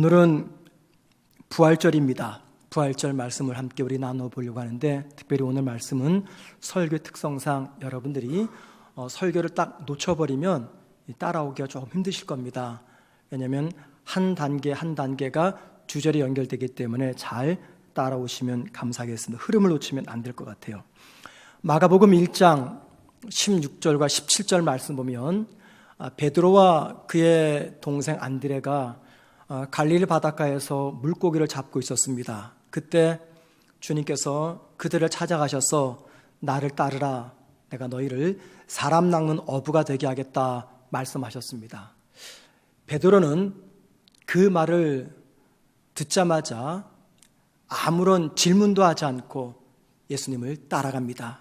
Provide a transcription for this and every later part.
오늘은 부활절입니다. 부활절 말씀을 함께 우리 나눠보려고 하는데, 특별히 오늘 말씀은 설교 특성상 여러분들이 설교를 딱 놓쳐버리면 따라오기가 조금 힘드실 겁니다. 왜냐하면 한 단계 한 단계가 주절이 연결되기 때문에 잘 따라오시면 감사하겠습니다. 흐름을 놓치면 안 될 것 같아요. 마가복음 1장 16절과 17절 말씀 보면 베드로와 그의 동생 안드레가 갈릴리 바닷가에서 물고기를 잡고 있었습니다. 그때 주님께서 그들을 찾아가셔서 나를 따르라, 내가 너희를 사람 낚는 어부가 되게 하겠다 말씀하셨습니다. 베드로는 그 말을 듣자마자 아무런 질문도 하지 않고 예수님을 따라갑니다.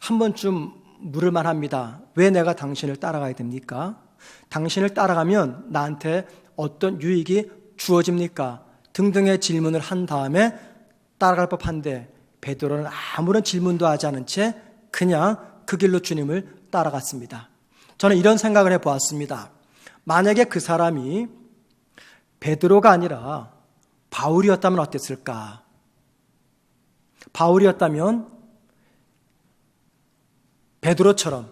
한 번쯤 물을 만합니다. 왜 내가 당신을 따라가야 됩니까? 당신을 따라가면 나한테 어떤 유익이 주어집니까? 등등의 질문을 한 다음에 따라갈 법한데 베드로는 아무런 질문도 하지 않은 채 그냥 그 길로 주님을 따라갔습니다. 저는 이런 생각을 해보았습니다. 만약에 그 사람이 베드로가 아니라 바울이었다면 어땠을까? 바울이었다면 베드로처럼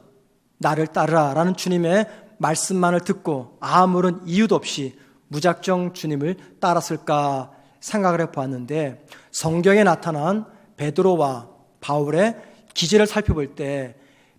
나를 따르라라는 주님의 말씀만을 듣고 아무런 이유도 없이 무작정 주님을 따랐을까 생각을 해보았는데, 성경에 나타난 베드로와 바울의 기질을 살펴볼 때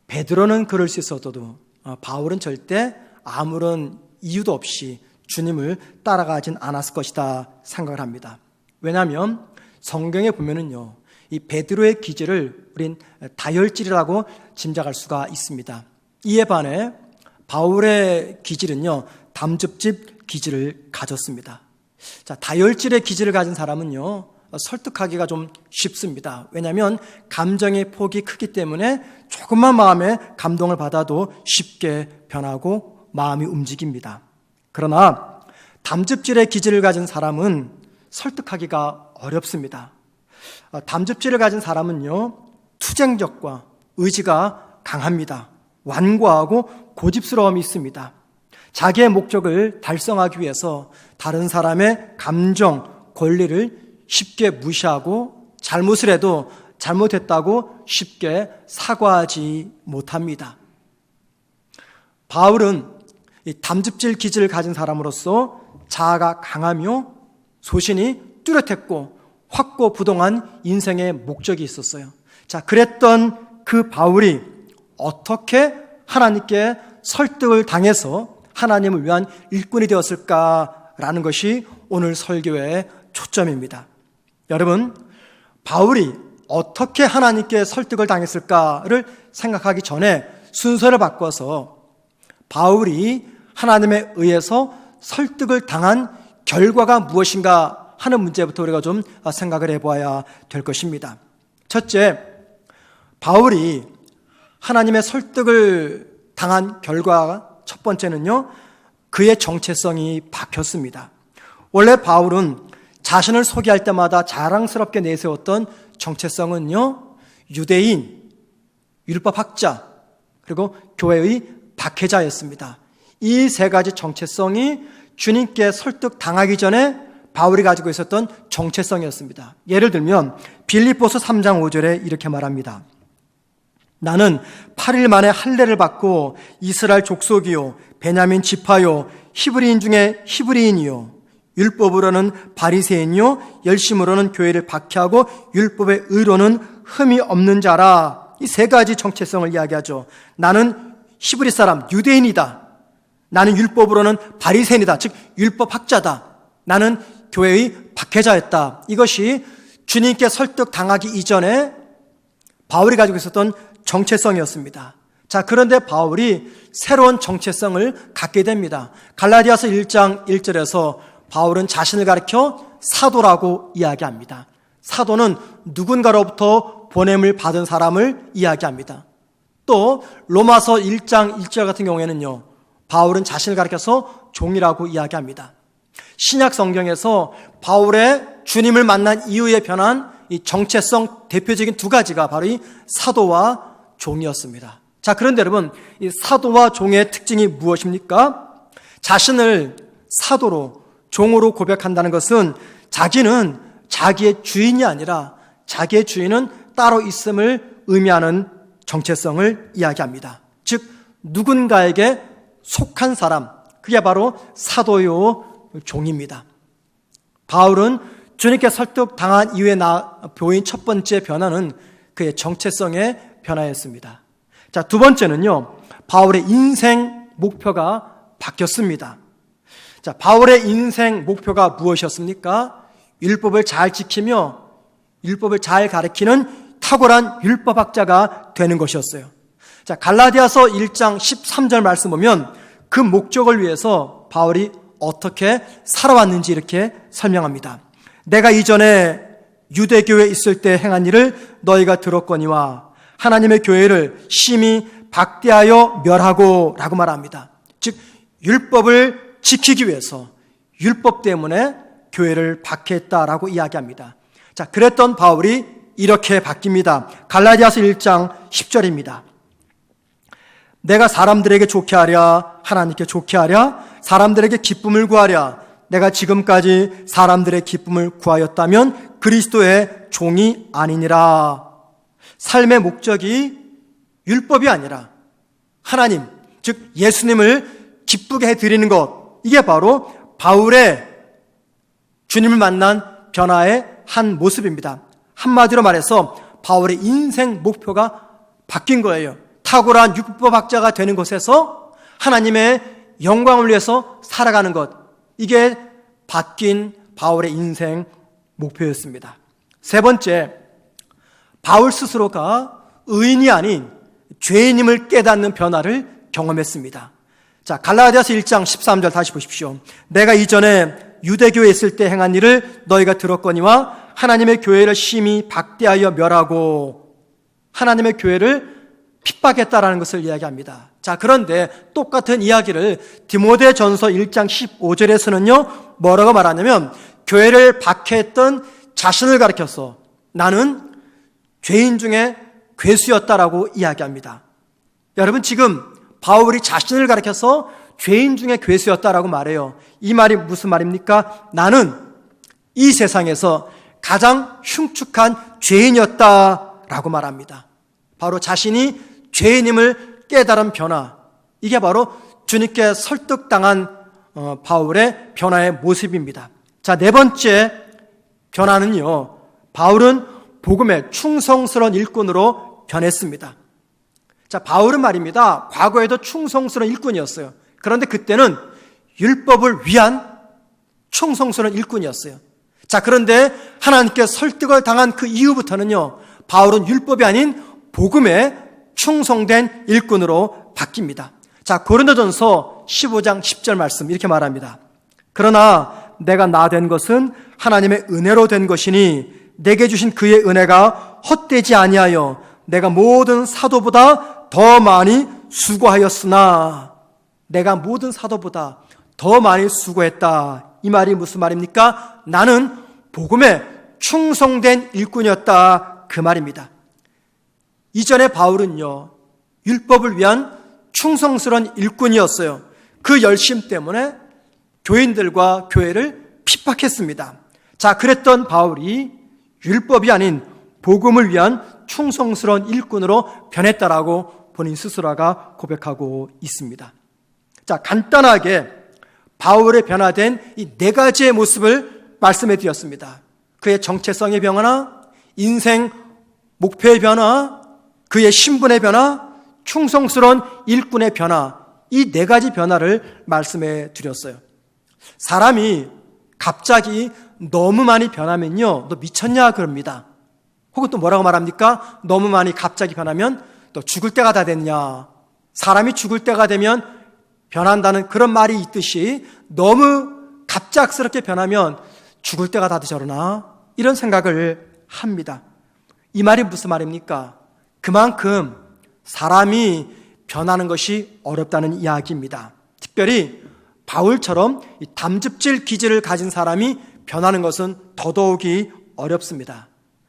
베드로는 그럴 수 있어도 바울은 절대 아무런 이유도 없이 주님을 따라가진 않았을 것이다 생각을 합니다. 왜냐하면 성경에 보면은요, 이 베드로의 기질을 우린 다혈질이라고 짐작할 수가 있습니다. 이에 반해 바울의 기질은요, 담즙집 기질을 가졌습니다. 자, 다혈질의 기질을 가진 사람은요, 설득하기가 좀 쉽습니다. 왜냐하면 감정의 폭이 크기 때문에 조금만 마음에 감동을 받아도 쉽게 변하고 마음이 움직입니다. 그러나 담즙질의 기질을 가진 사람은 설득하기가 어렵습니다. 담즙질을 가진 사람은요, 투쟁적과 의지가 강합니다. 완고하고 고집스러움이 있습니다. 자기의 목적을 달성하기 위해서 다른 사람의 감정, 권리를 쉽게 무시하고 잘못을 해도 잘못했다고 쉽게 사과하지 못합니다. 바울은 이 담즙질 기질을 가진 사람으로서 자아가 강하며 소신이 뚜렷했고 확고부동한 인생의 목적이 있었어요. 자, 그랬던 그 바울이 어떻게 하나님께 설득을 당해서 하나님을 위한 일꾼이 되었을까라는 것이 오늘 설교의 초점입니다. 여러분, 바울이 어떻게 하나님께 설득을 당했을까를 생각하기 전에 순서를 바꿔서 바울이 하나님에 의해서 설득을 당한 결과가 무엇인가 하는 문제부터 우리가 좀 생각을 해봐야 될 것입니다. 첫째, 바울이 하나님의 설득을 당한 결과가 첫 번째는요, 그의 정체성이 박혔습니다. 원래 바울은 자신을 소개할 때마다 자랑스럽게 내세웠던 정체성은요, 유대인, 율법학자, 그리고 교회의 박해자였습니다. 이 세 가지 정체성이 주님께 설득당하기 전에 바울이 가지고 있었던 정체성이었습니다. 예를 들면 빌립보서 3장 5절에 이렇게 말합니다. 나는 8일 만에 할례를 받고 이스라엘 족속이요 베냐민 지파요 히브리인 중에 히브리인이요 율법으로는 바리새인이요 열심으로는 교회를 박해하고 율법의 의로는 흠이 없는 자라. 이 세 가지 정체성을 이야기하죠. 나는 히브리 사람 유대인이다. 나는 율법으로는 바리새인이다. 즉 율법학자다. 나는 교회의 박해자였다. 이것이 주님께 설득당하기 이전에 바울이 가지고 있었던 정체성이었습니다. 자, 그런데 바울이 새로운 정체성을 갖게 됩니다. 갈라디아서 1장 1절에서 바울은 자신을 가리켜 사도라고 이야기합니다. 사도는 누군가로부터 보냄을 받은 사람을 이야기합니다. 또 로마서 1장 1절 같은 경우에는요, 바울은 자신을 가리켜서 종이라고 이야기합니다. 신약 성경에서 바울의 주님을 만난 이후에 변한 이 정체성 대표적인 두 가지가 바로 이 사도와 종이었습니다. 자, 그런데 여러분, 이 사도와 종의 특징이 무엇입니까? 자신을 사도로 종으로 고백한다는 것은 자기는 자기의 주인이 아니라 자기의 주인은 따로 있음을 의미하는 정체성을 이야기합니다. 즉 누군가에게 속한 사람, 그게 바로 사도요 종입니다. 바울은 주님께 설득당한 이후에 보인 첫 번째 변화는 그의 정체성의 변화였습니다. 자, 두 번째는요, 바울의 인생 목표가 바뀌었습니다. 자, 바울의 인생 목표가 무엇이었습니까? 율법을 잘 지키며 율법을 잘 가르치는 탁월한 율법학자가 되는 것이었어요. 자, 갈라디아서 1장 13절 말씀 보면 그 목적을 위해서 바울이 어떻게 살아왔는지 이렇게 설명합니다. 내가 이전에 유대교회에 있을 때 행한 일을 너희가 들었거니와 하나님의 교회를 심히 박대하여 멸하고 라고 말합니다. 즉 율법을 지키기 위해서 율법 때문에 교회를 박해했다라고 이야기합니다. 자, 그랬던 바울이 이렇게 바뀝니다. 갈라디아서 1장 10절입니다. 내가 사람들에게 좋게 하랴 하나님께 좋게 하랴 사람들에게 기쁨을 구하랴 내가 지금까지 사람들의 기쁨을 구하였다면 그리스도의 종이 아니니라. 삶의 목적이 율법이 아니라 하나님, 즉 예수님을 기쁘게 해드리는 것, 이게 바로 바울의 주님을 만난 변화의 한 모습입니다. 한마디로 말해서 바울의 인생 목표가 바뀐 거예요. 탁월한 율법학자가 되는 곳에서 하나님의 영광을 위해서 살아가는 것, 이게 바뀐 바울의 인생 목표였습니다. 세 번째, 바울 스스로가 의인이 아닌 죄인임을 깨닫는 변화를 경험했습니다. 자, 갈라디아서 1장 13절 다시 보십시오. 내가 이전에 유대교에 있을 때 행한 일을 너희가 들었거니와 하나님의 교회를 심히 박대하여 멸하고, 하나님의 교회를 핍박했다라는 것을 이야기합니다. 자, 그런데 똑같은 이야기를 디모데전서 1장 15절에서는요 뭐라고 말하냐면 교회를 박해했던 자신을 가리켜서 나는 죄인 중에 괴수였다라고 이야기합니다. 여러분, 지금 바울이 자신을 가리켜서 죄인 중에 괴수였다라고 말해요. 이 말이 무슨 말입니까? 나는 이 세상에서 가장 흉측한 죄인이었다라고 말합니다. 바로 자신이 죄인임을 깨달은 변화, 이게 바로 주님께 설득당한 바울의 변화의 모습입니다. 자, 네 번째 변화는요, 바울은 복음의 충성스러운 일꾼으로 변했습니다. 자, 바울은 말입니다, 과거에도 충성스러운 일꾼이었어요. 그런데 그때는 율법을 위한 충성스러운 일꾼이었어요. 자, 그런데 하나님께 설득을 당한 그 이후부터는요, 바울은 율법이 아닌 복음에 충성된 일꾼으로 바뀝니다. 자, 고린도전서 15장 10절 말씀 이렇게 말합니다. 그러나 내가 나 된 것은 하나님의 은혜로 된 것이니 내게 주신 그의 은혜가 헛되지 아니하여 내가 모든 사도보다 더 많이 수고하였으나, 내가 모든 사도보다 더 많이 수고했다. 이 말이 무슨 말입니까? 나는 복음에 충성된 일꾼이었다, 그 말입니다. 이전에 바울은요, 율법을 위한 충성스러운 일꾼이었어요. 그 열심 때문에 교인들과 교회를 핍박했습니다. 자, 그랬던 바울이 율법이 아닌 복음을 위한 충성스러운 일꾼으로 변했다라고 본인 스스로가 고백하고 있습니다. 자, 간단하게 바울의 변화된 이 네 가지의 모습을 말씀해 드렸습니다. 그의 정체성의 변화, 인생 목표의 변화, 그의 신분의 변화, 충성스러운 일꾼의 변화, 이 네 가지 변화를 말씀해 드렸어요. 사람이 갑자기 너무 많이 변하면요, 너 미쳤냐 그럽니다. 혹은 또 뭐라고 말합니까? 너무 많이 갑자기 변하면 또 죽을 때가 다 됐냐. 사람이 죽을 때가 되면 변한다는 그런 말이 있듯이 너무 갑작스럽게 변하면 죽을 때가 다 되저러나, 이런 생각을 합니다. 이 말이 무슨 말입니까? 그만큼 사람이 변하는 것이 어렵다는 이야기입니다. 특별히 바울처럼 담즙질 기질을 가진 사람이 변하는 것은 더더욱이 어렵습니다.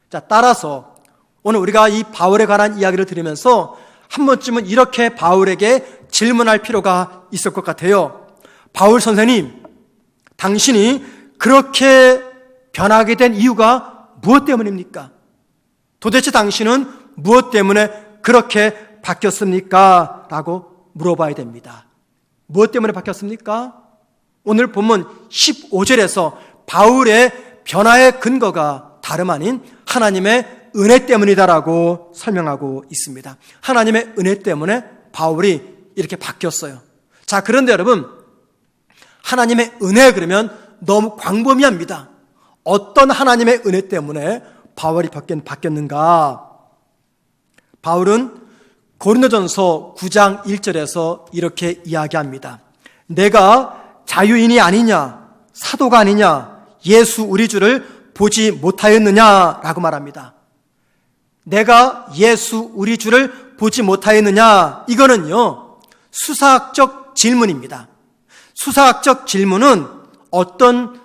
자, 따라서 오늘 우리가 이 바울에 관한 이야기를 들으면서 한 번쯤은 이렇게 바울에게 질문할 필요가 있을 것 같아요. 바울 선생님, 당신이 그렇게 변하게 된 이유가 무엇 때문입니까? 도대체 당신은 무엇 때문에 그렇게 바뀌었습니까? 라고 물어봐야 됩니다. 무엇 때문에 바뀌었습니까? 오늘 본문 15절에서 바울의 변화의 근거가 다름 아닌 하나님의 은혜 때문이다라고 설명하고 있습니다. 하나님의 은혜 때문에 바울이 이렇게 바뀌었어요. 자, 그런데 여러분, 하나님의 은혜 그러면 너무 광범위합니다. 어떤 하나님의 은혜 때문에 바울이 바뀌었는가? 바울은 고린도전서 9장 1절에서 이렇게 이야기합니다. 내가 자유인이 아니냐, 사도가 아니냐, 예수 우리 주를 보지 못하였느냐라고 말합니다. 내가 예수 우리 주를 보지 못하였느냐, 이거는요 수사학적 질문입니다. 수사학적 질문은 어떤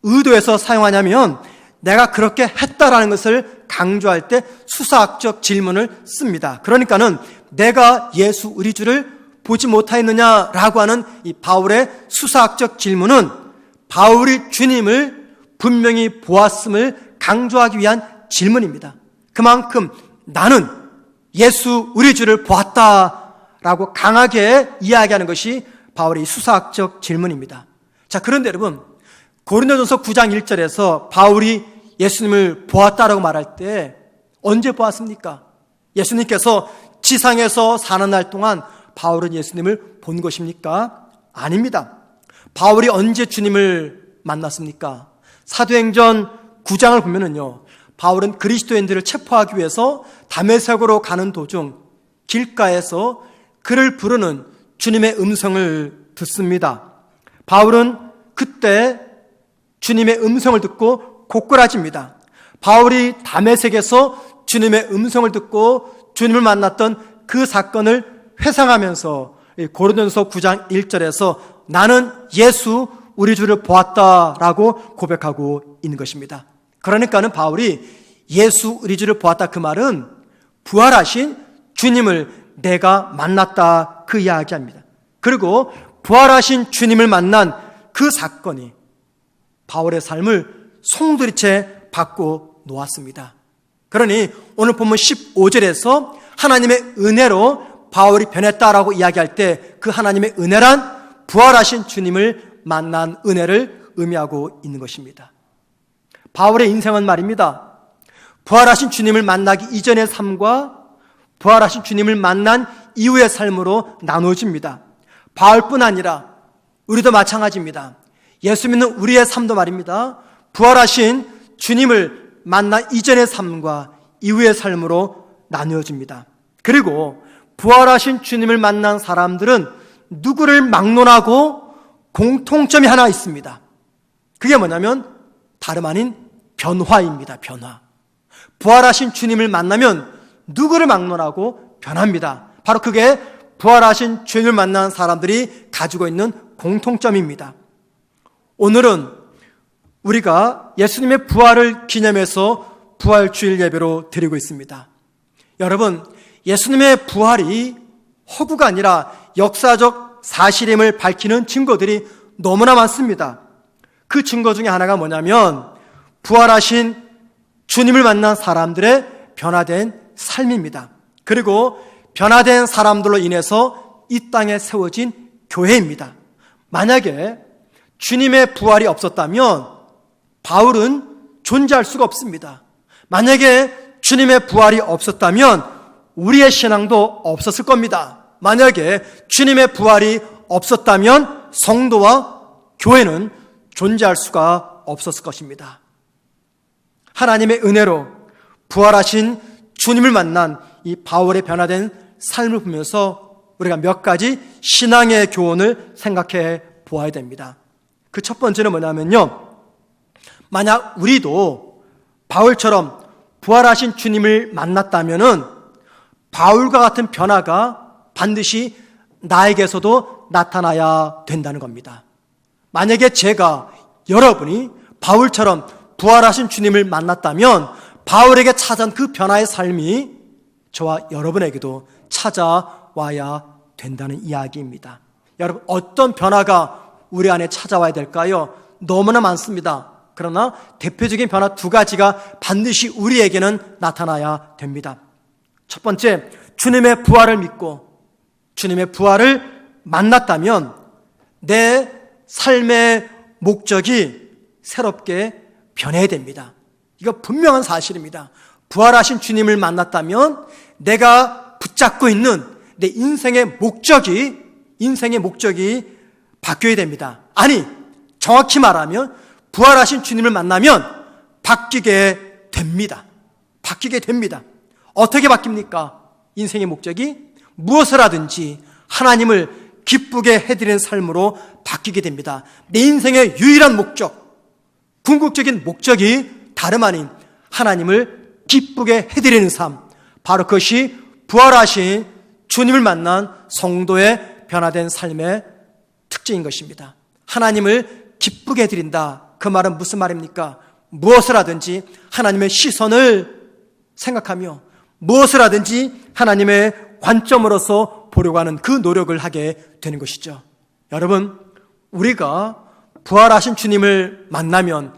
의도에서 사용하냐면 내가 그렇게 했다라는 것을 강조할 때 수사학적 질문을 씁니다. 그러니까는 내가 예수 우리 주를 보지 못하였느냐라고 하는 이 바울의 수사학적 질문은 바울이 주님을 분명히 보았음을 강조하기 위한 질문입니다. 그만큼 나는 예수 우리 주를 보았다라고 강하게 이야기하는 것이 바울의 수사학적 질문입니다. 자, 그런데 여러분, 고린도전서 9장 1절에서 바울이 예수님을 보았다라고 말할 때 언제 보았습니까? 예수님께서 지상에서 사는 날 동안 바울은 예수님을 본 것입니까? 아닙니다. 바울이 언제 주님을 만났습니까? 사도행전 9장을 보면은요, 바울은 그리스도인들을 체포하기 위해서 다메섹으로 가는 도중 길가에서 그를 부르는 주님의 음성을 듣습니다. 바울은 그때 주님의 음성을 듣고 고꾸라집니다. 바울이 다메섹에서 주님의 음성을 듣고 주님을 만났던 그 사건을 회상하면서 고린도전서 9장 1절에서 나는 예수 우리 주를 보았다라고 고백하고 있는 것입니다. 그러니까는 바울이 예수 우리 주를 보았다, 그 말은 부활하신 주님을 내가 만났다, 그 이야기합니다. 그리고 부활하신 주님을 만난 그 사건이 바울의 삶을 송두리째 바꿔 놓았습니다. 그러니 오늘 본문 15절에서 하나님의 은혜로 바울이 변했다라고 이야기할 때 그 하나님의 은혜란 부활하신 주님을 만난 은혜를 의미하고 있는 것입니다. 바울의 인생은 말입니다, 부활하신 주님을 만나기 이전의 삶과 부활하신 주님을 만난 이후의 삶으로 나누어집니다. 바울뿐 아니라 우리도 마찬가지입니다. 예수 믿는 우리의 삶도 말입니다, 부활하신 주님을 만난 이전의 삶과 이후의 삶으로 나누어집니다. 그리고 부활하신 주님을 만난 사람들은 누구를 막론하고 공통점이 하나 있습니다. 그게 뭐냐면 다름 아닌 변화입니다. 변화. 부활하신 주님을 만나면 누구를 막론하고 변합니다. 바로 그게 부활하신 주님을 만난 사람들이 가지고 있는 공통점입니다. 오늘은 우리가 예수님의 부활을 기념해서 부활주일 예배로 드리고 있습니다. 여러분, 예수님의 부활이 허구가 아니라 역사적 사실임을 밝히는 증거들이 너무나 많습니다. 그 증거 중에 하나가 뭐냐면 부활하신 주님을 만난 사람들의 변화된 삶입니다. 그리고 변화된 사람들로 인해서 이 땅에 세워진 교회입니다. 만약에 주님의 부활이 없었다면 바울은 존재할 수가 없습니다. 만약에 주님의 부활이 없었다면 우리의 신앙도 없었을 겁니다. 만약에 주님의 부활이 없었다면 성도와 교회는 존재할 수가 없었을 것입니다. 하나님의 은혜로 부활하신 주님을 만난 이 바울의 변화된 삶을 보면서 우리가 몇 가지 신앙의 교훈을 생각해 보아야 됩니다. 그 첫 번째는 뭐냐면요, 만약 우리도 바울처럼 부활하신 주님을 만났다면은 바울과 같은 변화가 반드시 나에게서도 나타나야 된다는 겁니다. 만약에 제가, 여러분이 바울처럼 부활하신 주님을 만났다면 바울에게 찾아온 그 변화의 삶이 저와 여러분에게도 찾아와야 된다는 이야기입니다. 여러분, 어떤 변화가 우리 안에 찾아와야 될까요? 너무나 많습니다. 그러나 대표적인 변화 두 가지가 반드시 우리에게는 나타나야 됩니다. 첫 번째, 주님의 부활을 믿고 주님의 부활을 만났다면 내 삶의 목적이 새롭게 변해야 됩니다. 이거 분명한 사실입니다. 부활하신 주님을 만났다면 내가 붙잡고 있는 내 인생의 목적이 바뀌어야 됩니다. 아니, 정확히 말하면 부활하신 주님을 만나면 바뀌게 됩니다. 바뀌게 됩니다. 어떻게 바뀝니까? 인생의 목적이 무엇을 하든지 하나님을 기쁘게 해드리는 삶으로 바뀌게 됩니다. 내 인생의 유일한 목적, 궁극적인 목적이 다름 아닌 하나님을 기쁘게 해드리는 삶, 바로 그것이 부활하신 주님을 만난 성도의 변화된 삶의 특징인 것입니다. 하나님을 기쁘게 해드린다. 그 말은 무슨 말입니까? 무엇을 하든지 하나님의 시선을 생각하며 무엇을 하든지 하나님의 관점으로서 보려고 하는 그 노력을 하게 되는 것이죠. 여러분, 우리가 부활하신 주님을 만나면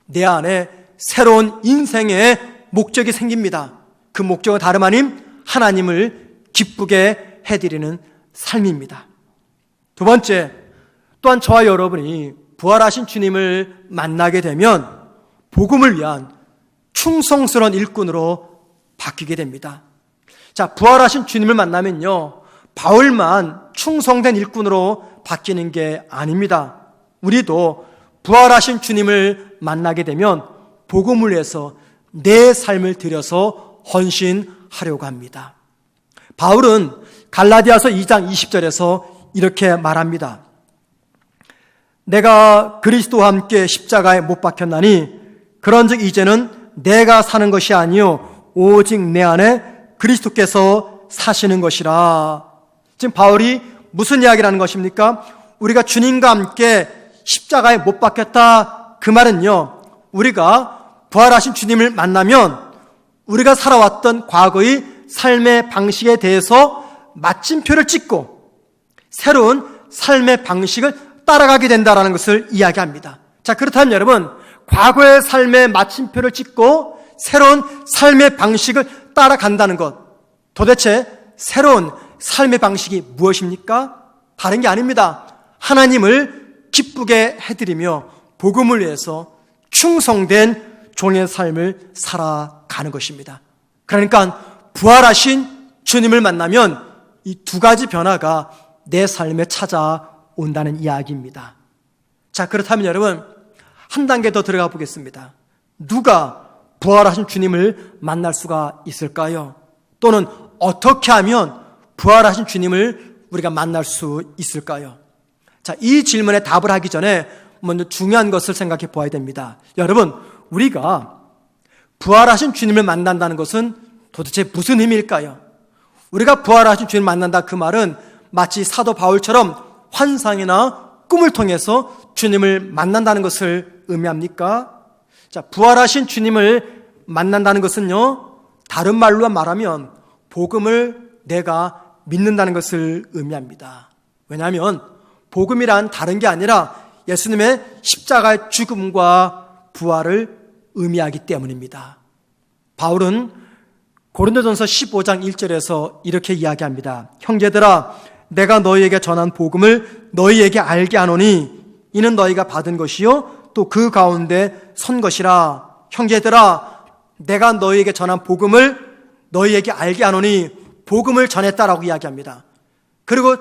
내 안에 새로운 인생의 목적이 생깁니다. 그 목적은 다름 아닌 하나님을 기쁘게 해드리는 삶입니다. 두 번째, 또한 저와 여러분이 부활하신 주님을 만나게 되면 복음을 위한 충성스러운 일꾼으로 바뀌게 됩니다. 자, 부활하신 주님을 만나면요, 바울만 충성된 일꾼으로 바뀌는 게 아닙니다. 우리도 부활하신 주님을 만나게 되면 복음을 위해서 내 삶을 들여서 헌신하려고 합니다. 바울은 갈라디아서 2장 20절에서 이렇게 말합니다. 내가 그리스도와 함께 십자가에 못 박혔나니 그런즉 이제는 내가 사는 것이 아니요 오직 내 안에 그리스도께서 사시는 것이라. 지금 바울이 무슨 이야기를 하는 것입니까? 우리가 주님과 함께 십자가에 못 박혔다. 그 말은요, 우리가 부활하신 주님을 만나면 우리가 살아왔던 과거의 삶의 방식에 대해서 마침표를 찍고 새로운 삶의 방식을 따라가게 된다는 것을 이야기합니다. 자, 그렇다면 여러분, 과거의 삶의 마침표를 찍고 새로운 삶의 방식을 따라간다는 것, 도대체 새로운 삶의 방식이 무엇입니까? 다른 게 아닙니다. 하나님을 기쁘게 해드리며 복음을 위해서 충성된 종의 삶을 살아가는 것입니다. 그러니까 부활하신 주님을 만나면 이 두 가지 변화가 내 삶에 찾아온다는 이야기입니다. 자, 그렇다면 여러분, 한 단계 더 들어가 보겠습니다. 누가 부활하신 주님을 만날 수가 있을까요? 또는 어떻게 하면 부활하신 주님을 우리가 만날 수 있을까요? 자, 이 질문에 답을 하기 전에 먼저 중요한 것을 생각해 보아야 됩니다. 여러분, 우리가 부활하신 주님을 만난다는 것은 도대체 무슨 의미일까요? 우리가 부활하신 주님을 만난다, 그 말은 마치 사도 바울처럼 환상이나 꿈을 통해서 주님을 만난다는 것을 의미합니까? 자, 부활하신 주님을 만난다는 것은요, 다른 말로 말하면 복음을 내가 믿는다는 것을 의미합니다. 왜냐하면 복음이란 다른 게 아니라 예수님의 십자가의 죽음과 부활을 의미하기 때문입니다. 바울은 고린도전서 15장 1절에서 이렇게 이야기합니다. 형제들아, 내가 너희에게 전한 복음을 너희에게 알게 하노니 이는 너희가 받은 것이요 또 그 가운데 선 것이라. 형제들아, 내가 너희에게 전한 복음을 너희에게 알게 하노니, 복음을 전했다라고 이야기합니다. 그리고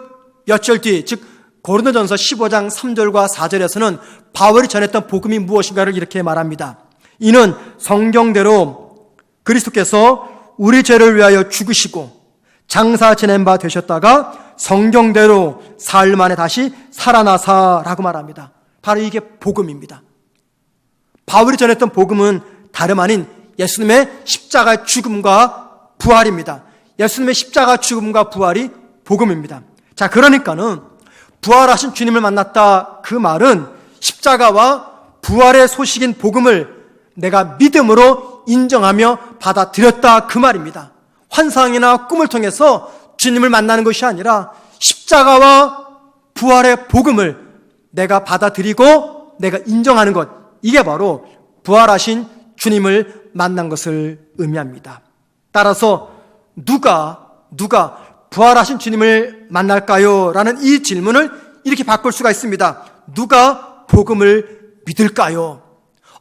몇 절 뒤, 즉 고린도전서 15장 3절과 4절에서는 바울이 전했던 복음이 무엇인가를 이렇게 말합니다. 이는 성경대로 그리스도께서 우리 죄를 위하여 죽으시고 장사 지낸 바 되셨다가 성경대로 사흘 만에 다시 살아나사라고 말합니다. 바로 이게 복음입니다. 바울이 전했던 복음은 다름 아닌 예수님의 십자가 죽음과 부활입니다. 예수님의 십자가 죽음과 부활이 복음입니다. 자, 그러니까는 부활하신 주님을 만났다, 그 말은 십자가와 부활의 소식인 복음을 내가 믿음으로 인정하며 받아들였다, 그 말입니다. 환상이나 꿈을 통해서 주님을 만나는 것이 아니라 십자가와 부활의 복음을 내가 받아들이고 내가 인정하는 것, 이게 바로 부활하신 주님을 만난 것을 의미합니다. 따라서 누가 부활하신 주님을 만날까요? 라는 이 질문을 이렇게 바꿀 수가 있습니다. 누가 복음을 믿을까요?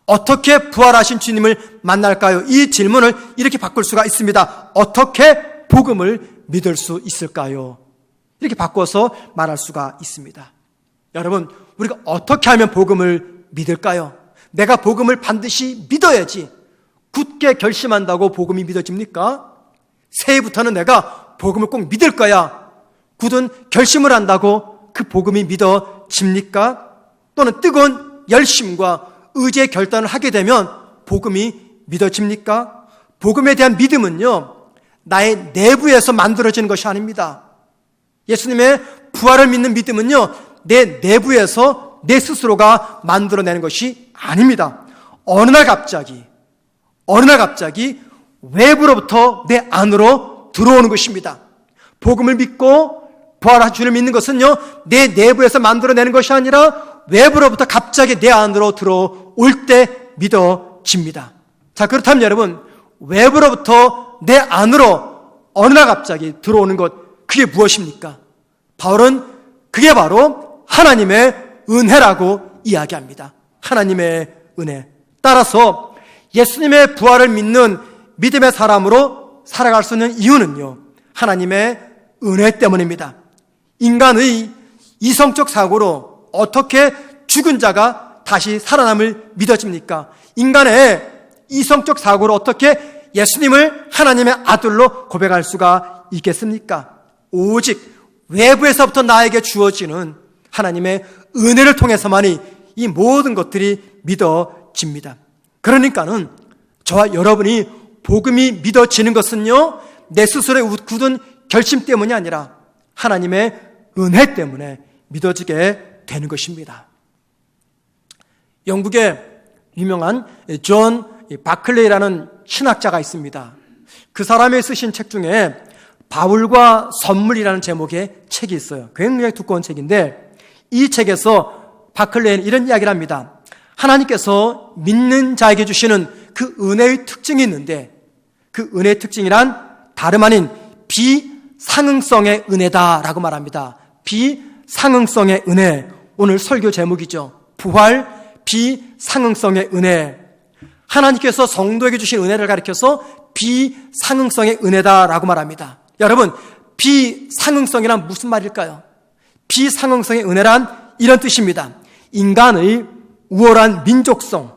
어떻게 부활하신 주님을 만날까요? 이 질문을 이렇게 바꿀 수가 있습니다. 어떻게 복음을 믿을 수 있을까요? 이렇게 바꿔서 말할 수가 있습니다. 여러분, 우리가 어떻게 하면 복음을 믿을까요? 내가 복음을 반드시 믿어야지. 굳게 결심한다고 복음이 믿어집니까? 새해부터는 내가 복음을 꼭 믿을 거야. 굳은 결심을 한다고 그 복음이 믿어집니까? 또는 뜨거운 열심과 의지의 결단을 하게 되면 복음이 믿어집니까? 복음에 대한 믿음은요, 나의 내부에서 만들어지는 것이 아닙니다. 예수님의 부활을 믿는 믿음은요, 내 내부에서 내 스스로가 만들어내는 것이 아닙니다. 어느 날 갑자기 외부로부터 내 안으로 들어오는 것입니다. 복음을 믿고 부활하신 주를 믿는 것은요, 내 내부에서 만들어내는 것이 아니라 외부로부터 갑자기 내 안으로 들어올 때 믿어집니다. 자, 그렇다면 여러분, 외부로부터 내 안으로 어느 날 갑자기 들어오는 것, 그게 무엇입니까? 바울은 그게 바로 하나님의 은혜라고 이야기합니다. 하나님의 은혜. 따라서 예수님의 부활을 믿는 믿음의 사람으로 살아갈 수 있는 이유는요, 하나님의 은혜 때문입니다. 인간의 이성적 사고로 어떻게 죽은 자가 다시 살아남을 믿어집니까? 인간의 이성적 사고로 어떻게 예수님을 하나님의 아들로 고백할 수가 있겠습니까? 오직 외부에서부터 나에게 주어지는 하나님의 은혜를 통해서만이 이 모든 것들이 믿어집니다. 그러니까는 저와 여러분이 복음이 믿어지는 것은요, 내 스스로의 굳은 결심 때문이 아니라 하나님의 은혜 때문에 믿어지게 되는 것입니다. 영국의 유명한 존 바클레이라는 신학자가 있습니다. 그 사람이 쓰신 책 중에 바울과 선물이라는 제목의 책이 있어요. 굉장히 두꺼운 책인데 이 책에서 바클레이는 이런 이야기를 합니다. 하나님께서 믿는 자에게 주시는 그 은혜의 특징이 있는데 그 은혜의 특징이란 다름 아닌 비상응성의 은혜다라고 말합니다. 비상응성의 은혜. 오늘 설교 제목이죠. 부활 비상응성의 은혜. 하나님께서 성도에게 주신 은혜를 가리켜서 비상응성의 은혜다라고 말합니다. 여러분, 비상응성이란 무슨 말일까요? 비상응성의 은혜란 이런 뜻입니다. 인간의 우월한 민족성,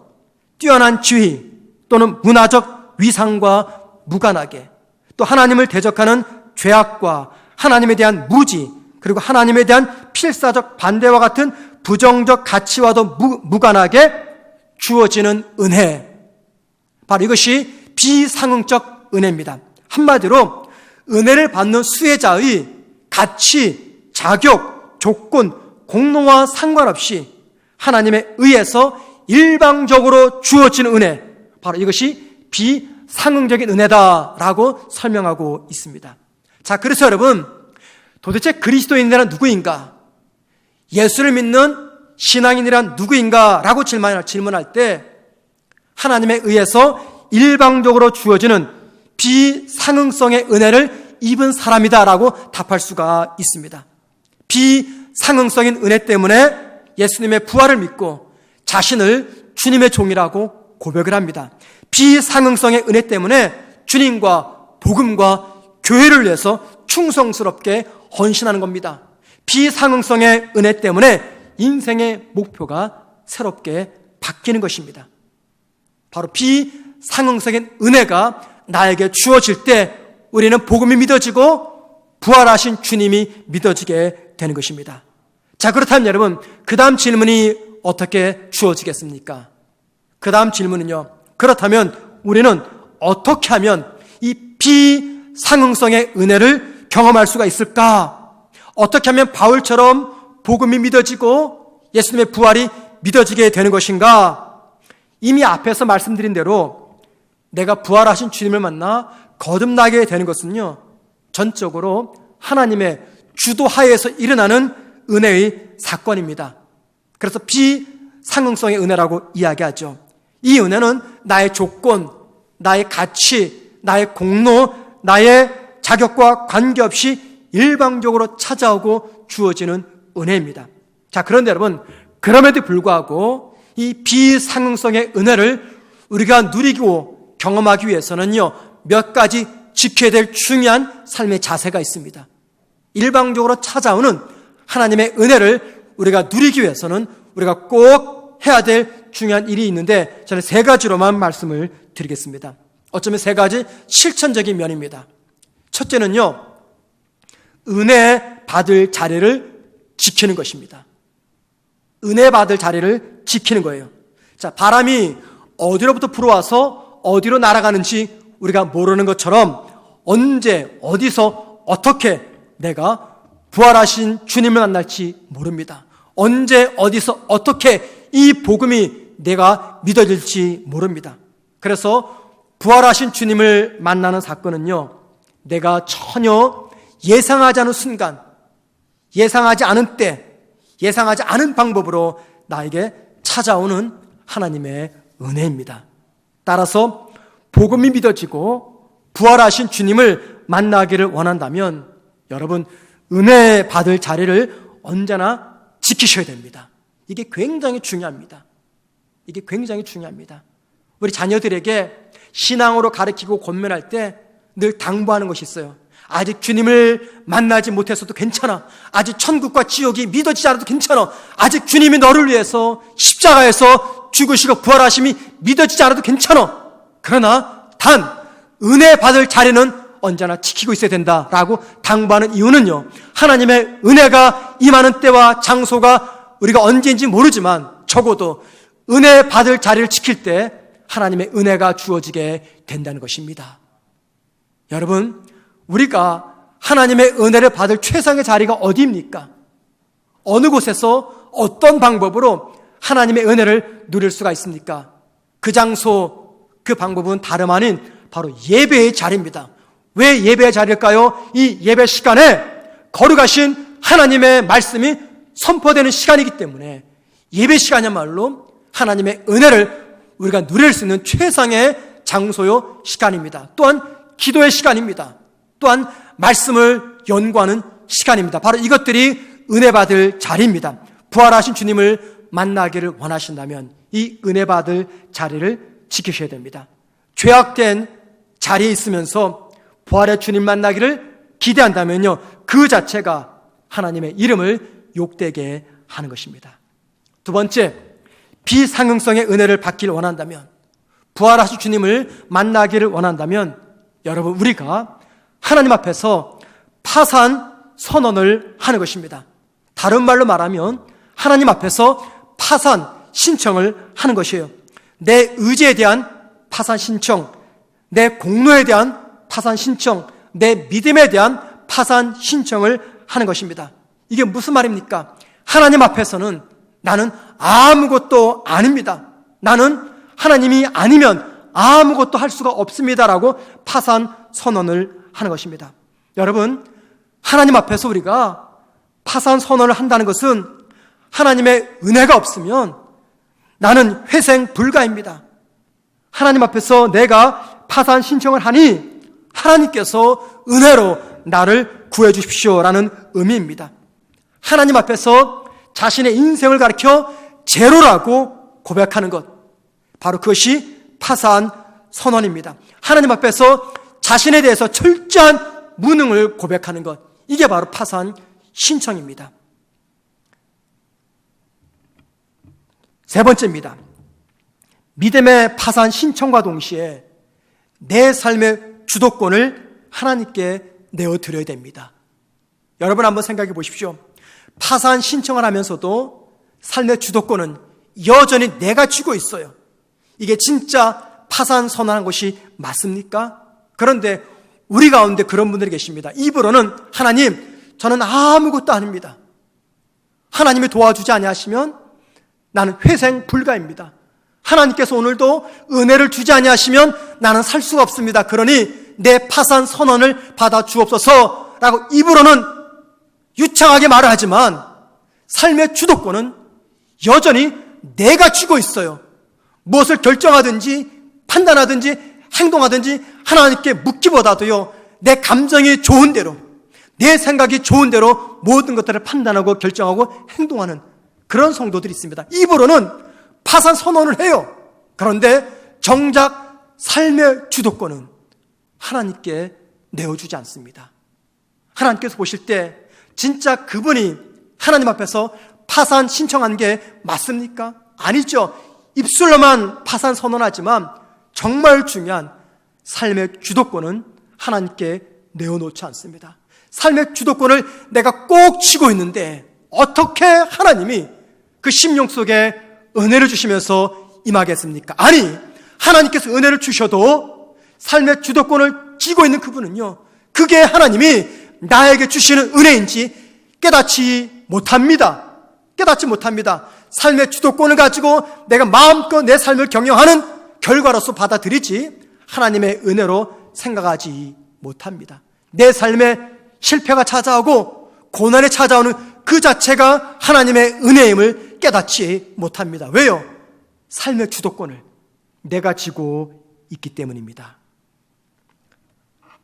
뛰어난 지위 또는 문화적 위상과 무관하게, 또 하나님을 대적하는 죄악과 하나님에 대한 무지, 그리고 하나님에 대한 필사적 반대와 같은 부정적 가치와도 무관하게 주어지는 은혜, 바로 이것이 비상응적 은혜입니다. 한마디로 은혜를 받는 수혜자의 가치, 자격, 조건, 공로와 상관없이 하나님에 의해서 일방적으로 주어지는 은혜, 바로 이것이 비상응적인 은혜다라고 설명하고 있습니다. 자, 그래서 여러분, 도대체 그리스도인이란 누구인가? 예수를 믿는 신앙인이란 누구인가? 라고 질문할 때 하나님에 의해서 일방적으로 주어지는 비상응성의 은혜를 입은 사람이다라고 답할 수가 있습니다. 비상응성인 은혜 때문에 예수님의 부활을 믿고 자신을 주님의 종이라고 고백을 합니다. 비상응성의 은혜 때문에 주님과 복음과 교회를 위해서 충성스럽게 헌신하는 겁니다. 비상응성의 은혜 때문에 인생의 목표가 새롭게 바뀌는 것입니다. 바로 비상응성의 은혜가 나에게 주어질 때 우리는 복음이 믿어지고 부활하신 주님이 믿어지게 되는 것입니다. 자, 그렇다면 여러분, 그 다음 질문이 어떻게 주어지겠습니까? 그 다음 질문은요, 그렇다면 우리는 어떻게 하면 이 비상응성의 은혜를 경험할 수가 있을까? 어떻게 하면 바울처럼 복음이 믿어지고 예수님의 부활이 믿어지게 되는 것인가? 이미 앞에서 말씀드린 대로 내가 부활하신 주님을 만나 거듭나게 되는 것은요, 전적으로 하나님의 주도하에서 일어나는 은혜의 사건입니다. 그래서 비상응성의 은혜라고 이야기하죠. 이 은혜는 나의 조건, 나의 가치, 나의 공로, 나의 자격과 관계없이 일방적으로 찾아오고 주어지는 은혜입니다. 자, 그런데 여러분, 그럼에도 불구하고 이 비상응성의 은혜를 우리가 누리고 경험하기 위해서는요, 몇 가지 지켜야 될 중요한 삶의 자세가 있습니다. 일방적으로 찾아오는 하나님의 은혜를 우리가 누리기 위해서는 우리가 꼭 해야 될 중요한 일이 있는데, 저는 세 가지로만 말씀을 드리겠습니다. 어쩌면 세 가지 실천적인 면입니다. 첫째는요, 은혜 받을 자리를 지키는 것입니다. 은혜 받을 자리를 지키는 거예요. 자, 바람이 어디로부터 불어와서 어디로 날아가는지 우리가 모르는 것처럼 언제, 어디서, 어떻게 내가 부활하신 주님을 만날지 모릅니다. 언제, 어디서, 어떻게 이 복음이 내가 믿어질지 모릅니다. 그래서 부활하신 주님을 만나는 사건은요, 내가 전혀 예상하지 않은 순간, 예상하지 않은 때, 예상하지 않은 방법으로 나에게 찾아오는 하나님의 은혜입니다. 따라서 복음이 믿어지고 부활하신 주님을 만나기를 원한다면 여러분, 은혜 받을 자리를 언제나 지키셔야 됩니다. 이게 굉장히 중요합니다. 이게 굉장히 중요합니다. 우리 자녀들에게 신앙으로 가르치고 권면할 때 늘 당부하는 것이 있어요. 아직 주님을 만나지 못해서도 괜찮아. 아직 천국과 지옥이 믿어지지 않아도 괜찮아. 아직 주님이 너를 위해서 십자가에서 죽으시고 부활하심이 믿어지지 않아도 괜찮아. 그러나 단 은혜 받을 자리는 언제나 지키고 있어야 된다라고 당부하는 이유는요, 하나님의 은혜가 임하는 때와 장소가 우리가 언제인지 모르지만 적어도 은혜 받을 자리를 지킬 때 하나님의 은혜가 주어지게 된다는 것입니다. 여러분, 우리가 하나님의 은혜를 받을 최상의 자리가 어디입니까? 어느 곳에서 어떤 방법으로 하나님의 은혜를 누릴 수가 있습니까? 그 장소, 그 방법은 다름 아닌 바로 예배의 자리입니다. 왜 예배의 자리일까요? 이 예배 시간에 거룩하신 하나님의 말씀이 선포되는 시간이기 때문에 예배 시간이야말로 하나님의 은혜를 우리가 누릴 수 있는 최상의 장소요 시간입니다. 또한 기도의 시간입니다. 또한 말씀을 연구하는 시간입니다. 바로 이것들이 은혜 받을 자리입니다. 부활하신 주님을 만나기를 원하신다면 이 은혜 받을 자리를 지키셔야 됩니다. 죄악된 자리에 있으면서 부활의 주님 만나기를 기대한다면요, 그 자체가 하나님의 이름을 욕되게 하는 것입니다. 두 번째, 비상응성의 은혜를 받기를 원한다면, 부활하신 주님을 만나기를 원한다면 여러분, 우리가 하나님 앞에서 파산 선언을 하는 것입니다. 다른 말로 말하면 하나님 앞에서 파산 신청을 하는 것이에요. 내 의지에 대한 파산 신청, 내 공로에 대한 파산 신청, 내 믿음에 대한 파산 신청을 하는 것입니다. 이게 무슨 말입니까? 하나님 앞에서는 나는 아무것도 아닙니다. 나는 하나님이 아니면 아무것도 할 수가 없습니다라고 파산 선언을 하는 것입니다. 여러분, 하나님 앞에서 우리가 파산 선언을 한다는 것은 하나님의 은혜가 없으면 나는 회생 불가입니다. 하나님 앞에서 내가 파산 신청을 하니 하나님께서 은혜로 나를 구해 주십시오라는 의미입니다. 하나님 앞에서 자신의 인생을 가리켜 제로라고 고백하는 것, 바로 그것이 파산 선언입니다. 하나님 앞에서 자신에 대해서 철저한 무능을 고백하는 것, 이게 바로 파산 신청입니다. 세 번째입니다. 믿음의 파산 신청과 동시에 내 삶의 주도권을 하나님께 내어드려야 됩니다. 여러분 한번 생각해 보십시오. 파산 신청을 하면서도 삶의 주도권은 여전히 내가 쥐고 있어요. 이게 진짜 파산 선언한 것이 맞습니까? 그런데 우리 가운데 그런 분들이 계십니다. 입으로는 하나님, 저는 아무것도 아닙니다. 하나님이 도와주지 아니하시면 나는 회생 불가입니다. 하나님께서 오늘도 은혜를 주지 아니하시면 나는 살 수가 없습니다. 그러니 내 파산 선언을 받아 주옵소서 라고 입으로는 유창하게 말을 하지만 삶의 주도권은 여전히 내가 쥐고 있어요. 무엇을 결정하든지 판단하든지 행동하든지 하나님께 묻기보다도요, 내 감정이 좋은 대로, 내 생각이 좋은 대로 모든 것들을 판단하고 결정하고 행동하는 그런 성도들이 있습니다. 입으로는 파산 선언을 해요. 그런데 정작 삶의 주도권은 하나님께 내어주지 않습니다. 하나님께서 보실 때 진짜 그분이 하나님 앞에서 파산 신청한 게 맞습니까? 아니죠. 입술로만 파산 선언하지만 정말 중요한 삶의 주도권은 하나님께 내어놓지 않습니다. 삶의 주도권을 내가 꼭 쥐고 있는데 어떻게 하나님이 그 심령 속에 은혜를 주시면서 임하겠습니까? 아니, 하나님께서 은혜를 주셔도 삶의 주도권을 쥐고 있는 그분은요, 그게 하나님이 나에게 주시는 은혜인지 깨닫지 못합니다. 깨닫지 못합니다. 삶의 주도권을 가지고 내가 마음껏 내 삶을 경영하는 결과로서 받아들이지 하나님의 은혜로 생각하지 못합니다. 내 삶에 실패가 찾아오고 고난이 찾아오는 그 자체가 하나님의 은혜임을 깨닫지 못합니다. 왜요? 삶의 주도권을 내가 쥐고 있기 때문입니다.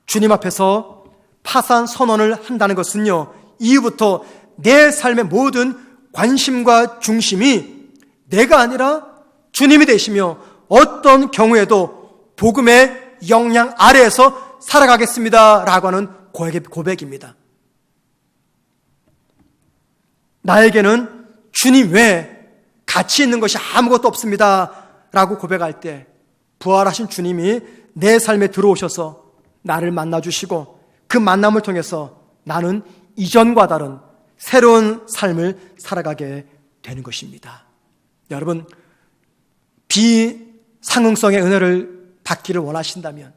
주님 앞에서 파산 선언을 한다는 것은요, 이후부터 내 삶의 모든 관심과 중심이 내가 아니라 주님이 되시며 어떤 경우에도 복음의 영향 아래에서 살아가겠습니다 라고 하는 고백입니다. 나에게는 주님 외에 가치 있는 것이 아무것도 없습니다 라고 고백할 때 부활하신 주님이 내 삶에 들어오셔서 나를 만나주시고 그 만남을 통해서 나는 이전과 다른 새로운 삶을 살아가게 되는 것입니다. 여러분, 비상응성의 은혜를 받기를 원하신다면,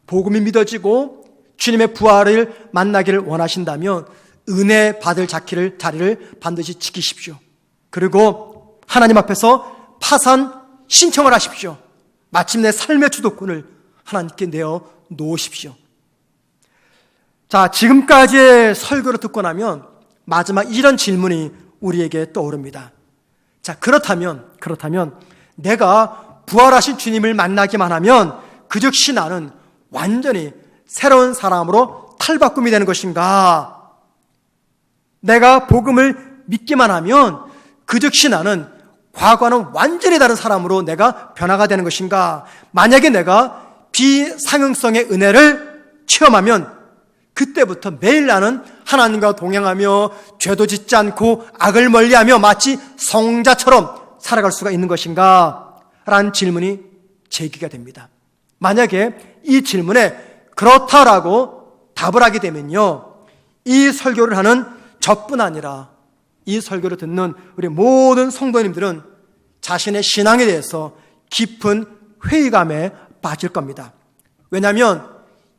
복음이 믿어지고 주님의 부활을 만나기를 원하신다면 은혜 받을 자리를 반드시 지키십시오. 그리고 하나님 앞에서 파산 신청을 하십시오. 마침내 삶의 주도권을 하나님께 내어 놓으십시오. 자, 지금까지의 설교를 듣고 나면 마지막 이런 질문이 우리에게 떠오릅니다. 자, 그렇다면 내가 부활하신 주님을 만나기만 하면 그 즉시 나는 완전히 새로운 사람으로 탈바꿈이 되는 것인가? 내가 복음을 믿기만 하면 그 즉시 나는 과거와는 완전히 다른 사람으로 내가 변화가 되는 것인가? 만약에 내가 비상응성의 은혜를 체험하면 그때부터 매일 나는 하나님과 동행하며 죄도 짓지 않고 악을 멀리하며 마치 성자처럼 살아갈 수가 있는 것인가? 라는 질문이 제기가 됩니다. 만약에 이 질문에 그렇다라고 답을 하게 되면요, 이 설교를 하는 저뿐 아니라 이 설교를 듣는 우리 모든 성도님들은 자신의 신앙에 대해서 깊은 회의감에 빠질 겁니다. 왜냐하면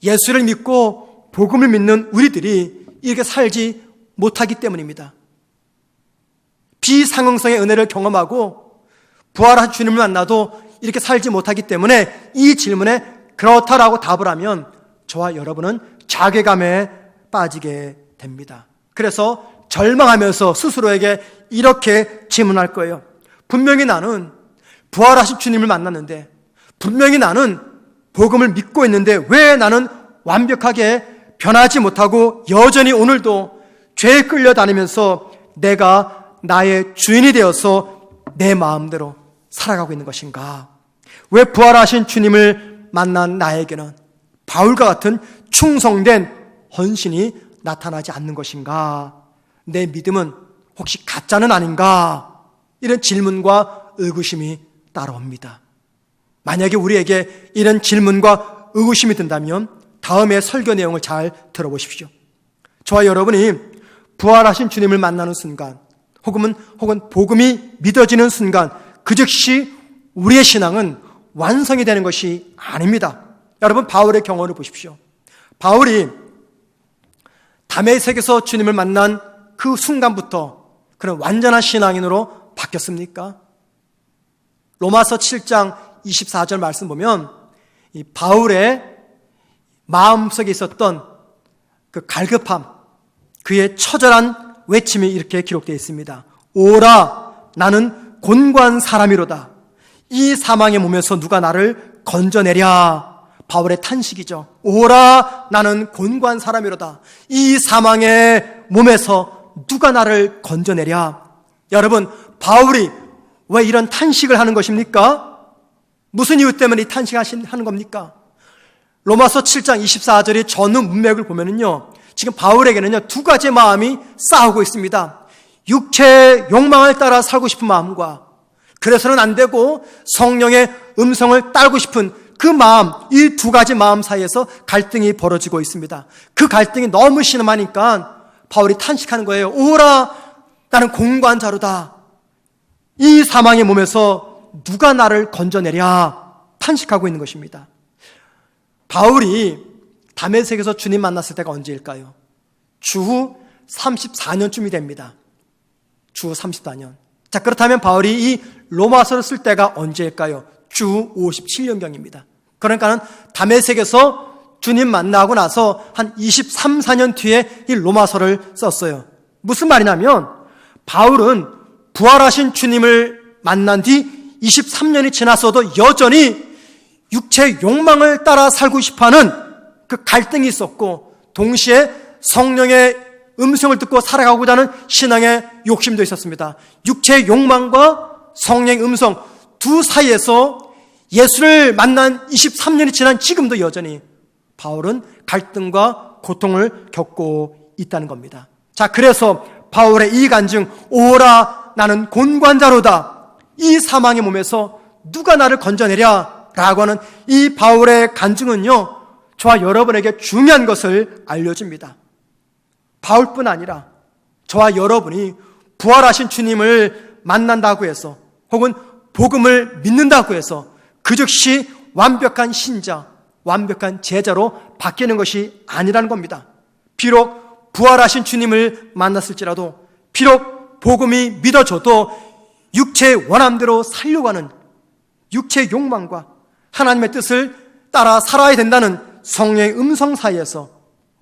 예수를 믿고 복음을 믿는 우리들이 이렇게 살지 못하기 때문입니다. 비상응성의 은혜를 경험하고 부활한 주님을 만나도 이렇게 살지 못하기 때문에 이 질문에 그렇다라고 답을 하면 저와 여러분은 자괴감에 빠지게 됩니다. 그래서 절망하면서 스스로에게 이렇게 질문할 거예요. 분명히 나는 부활하신 주님을 만났는데, 분명히 나는 복음을 믿고 있는데 왜 나는 완벽하게 변하지 못하고 여전히 오늘도 죄에 끌려다니면서 내가 나의 주인이 되어서 내 마음대로 살아가고 있는 것인가? 왜 부활하신 주님을 만난 나에게는 바울과 같은 충성된 헌신이 나타나지 않는 것인가? 내 믿음은 혹시 가짜는 아닌가? 이런 질문과 의구심이 따라옵니다. 만약에 우리에게 이런 질문과 의구심이 든다면 다음의 설교 내용을 잘 들어보십시오. 저와 여러분이 부활하신 주님을 만나는 순간, 혹은 복음이 믿어지는 순간, 그 즉시 우리의 신앙은 완성이 되는 것이 아닙니다. 여러분, 바울의 경험을 보십시오. 바울이 다메섹에서 주님을 만난 그 순간부터 그런 완전한 신앙인으로 바뀌었습니까? 로마서 7장 24절 말씀 보면 이 바울의 마음속에 있었던 그 갈급함, 그의 처절한 외침이 이렇게 기록되어 있습니다. 오라, 나는 곤고한 사람이로다. 이 사망의 몸에서 누가 나를 건져내랴. 바울의 탄식이죠. 오라, 나는 곤고한 사람이로다. 이 사망의 몸에서 누가 나를 건져내랴. 여러분, 바울이 왜 이런 탄식을 하는 것입니까? 무슨 이유 때문에 이 탄식하는 겁니까? 로마서 7장 24절의 전후 문맥을 보면은요, 지금 바울에게는요, 두 가지의 마음이 싸우고 있습니다. 육체의 욕망을 따라 살고 싶은 마음과, 그래서는 안 되고 성령의 음성을 따르고 싶은 그 마음, 이 두 가지 마음 사이에서 갈등이 벌어지고 있습니다. 그 갈등이 너무 심하니까 바울이 탄식하는 거예요. 오라, 나는 공고한 자로다. 이 사망의 몸에서 누가 나를 건져내랴. 탄식하고 있는 것입니다. 바울이 다메섹에서 주님 만났을 때가 언제일까요? 주후 34년쯤이 됩니다. 주후 34년. 자, 그렇다면 바울이 이 로마서를 쓸 때가 언제일까요? 주후 57년경입니다. 그러니까는 다메섹에서 주님 만나고 나서 한 23, 4년 뒤에 이 로마서를 썼어요. 무슨 말이냐면 바울은 부활하신 주님을 만난 뒤 23년이 지났어도 여전히 육체의 욕망을 따라 살고 싶어하는 그 갈등이 있었고, 동시에 성령의 음성을 듣고 살아가고자 하는 신앙의 욕심도 있었습니다. 육체의 욕망과 성령의 음성 두 사이에서 예수를 만난 23년이 지난 지금도 여전히 바울은 갈등과 고통을 겪고 있다는 겁니다. 자, 그래서 바울의 이 간증, 오라, 나는 곤고한 자로다. 이 사망의 몸에서 누가 나를 건져내랴 라고 하는 이 바울의 간증은요, 저와 여러분에게 중요한 것을 알려줍니다. 바울뿐 아니라 저와 여러분이 부활하신 주님을 만난다고 해서, 혹은 복음을 믿는다고 해서 그 즉시 완벽한 신자, 완벽한 제자로 바뀌는 것이 아니라는 겁니다. 비록 부활하신 주님을 만났을지라도, 비록 복음이 믿어져도 육체의 원함대로 살려고 하는 육체의 욕망과 하나님의 뜻을 따라 살아야 된다는 성령의 음성 사이에서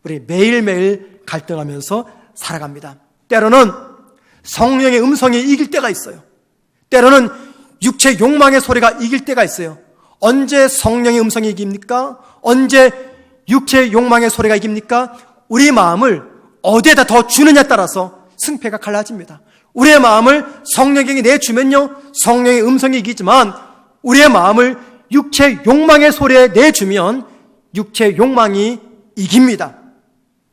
우리 매일매일 갈등하면서 살아갑니다. 때로는 성령의 음성이 이길 때가 있어요. 때로는 육체의 욕망의 소리가 이길 때가 있어요. 언제 성령의 음성이 이깁니까? 언제 육체의 욕망의 소리가 이깁니까? 우리 마음을 어디에다 더 주느냐에 따라서 승패가 갈라집니다. 우리의 마음을 성령에게 내주면요, 성령의 음성이 이기지만 우리의 마음을 육체의 욕망의 소리에 내주면 육체의 욕망이 이깁니다.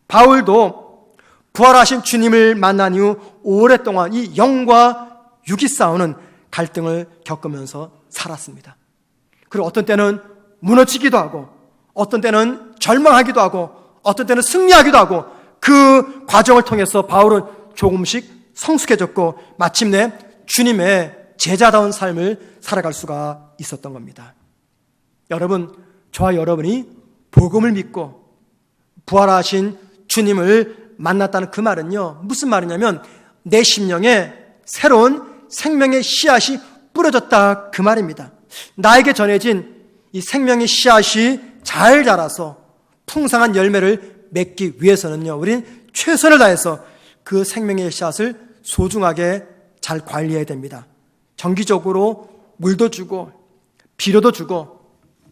바울도 부활하신 주님을 만난 이후 오랫동안 이 영과 육이 싸우는 갈등을 겪으면서 살았습니다. 그리고 어떤 때는 무너지기도 하고, 어떤 때는 절망하기도 하고, 어떤 때는 승리하기도 하고, 그 과정을 통해서 바울은 조금씩 성숙해졌고 마침내 주님의 제자다운 삶을 살아갈 수가 있었던 겁니다. 여러분, 저와 여러분이 복음을 믿고 부활하신 주님을 만났다는 그 말은요, 무슨 말이냐면 내 심령에 새로운 생명의 씨앗이 뿌려졌다, 그 말입니다. 나에게 전해진 이 생명의 씨앗이 잘 자라서 풍성한 열매를 맺기 위해서는요, 우린 최선을 다해서 그 생명의 씨앗을 소중하게 잘 관리해야 됩니다. 정기적으로 물도 주고 비료도 주고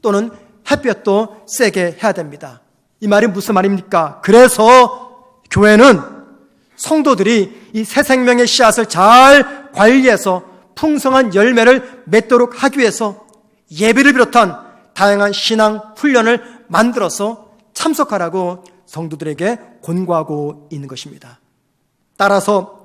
또는 햇볕도 세게 해야 됩니다. 이 말이 무슨 말입니까? 그래서 교회는 성도들이 이 새 생명의 씨앗을 잘 관리해서 풍성한 열매를 맺도록 하기 위해서 예배를 비롯한 다양한 신앙 훈련을 만들어서 참석하라고 성도들에게 권고하고 있는 것입니다. 따라서